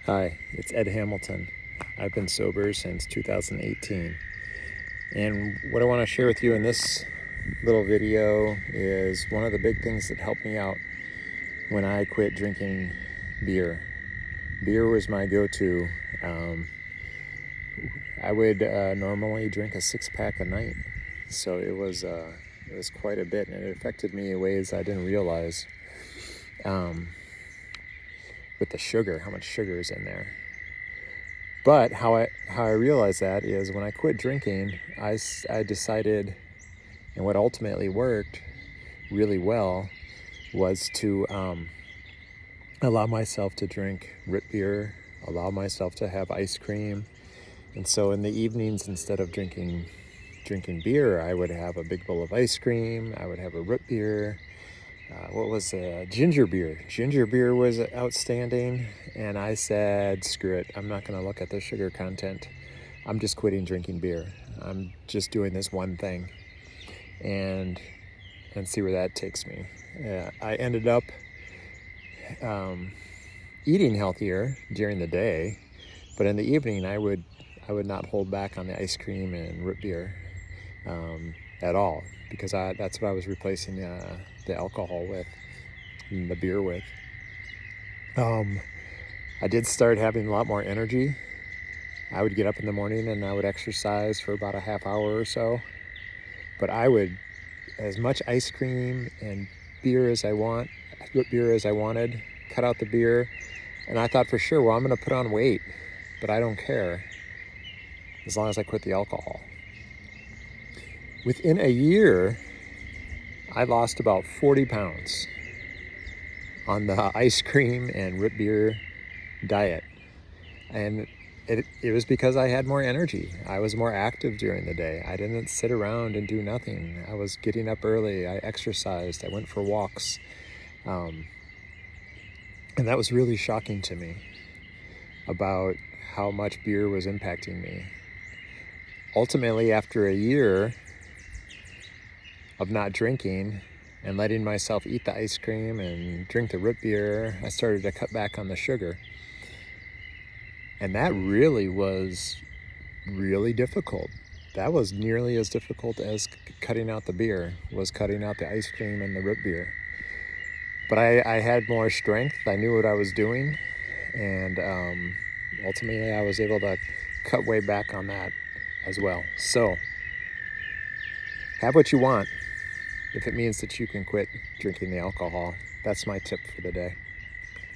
Hi, it's Ed Hamilton. I've been sober since 2018. And what I want to share with you in this little video is one of the big things that helped me out when I quit drinking beer. Beer was my go-to. I would normally drink a 6-pack a night. So it was quite a bit, and it affected me in ways I didn't realize. With the sugar, how much sugar is in there. But how I realized that is when I quit drinking, I decided, and what ultimately worked really well was to allow myself to drink root beer, allow myself to have ice cream. And so in the evenings, instead of drinking beer, I would have a big bowl of ice cream. I would have a root beer. Ginger beer. Ginger beer was outstanding, and I said, screw it, I'm not going to look at the sugar content. I'm just quitting drinking beer. I'm just doing this one thing and see where that takes me. I ended up eating healthier during the day, but in the evening I would not hold back on the ice cream and root beer at all, because that's what I was replacing the alcohol with, and the beer with. I did start having a lot more energy. I would get up in the morning and I would exercise for about a half hour or so, but I would, as much ice cream and beer as I wanted, cut out the beer, and I thought for sure, well, I'm going to put on weight, but I don't care as long as I quit the alcohol. Within a year, I lost about 40 pounds on the ice cream and root beer diet. And it was because I had more energy. I was more active during the day. I didn't sit around and do nothing. I was getting up early. I exercised. I went for walks. And that was really shocking to me about how much beer was impacting me. Ultimately, after a year of not drinking and letting myself eat the ice cream and drink the root beer, I started to cut back on the sugar. And that really was really difficult. That was nearly as difficult as cutting out the beer, was cutting out the ice cream and the root beer. But I had more strength. I knew what I was doing. And ultimately, I was able to cut way back on that as well. So, have what you want if it means that you can quit drinking the alcohol. That's my tip for the day.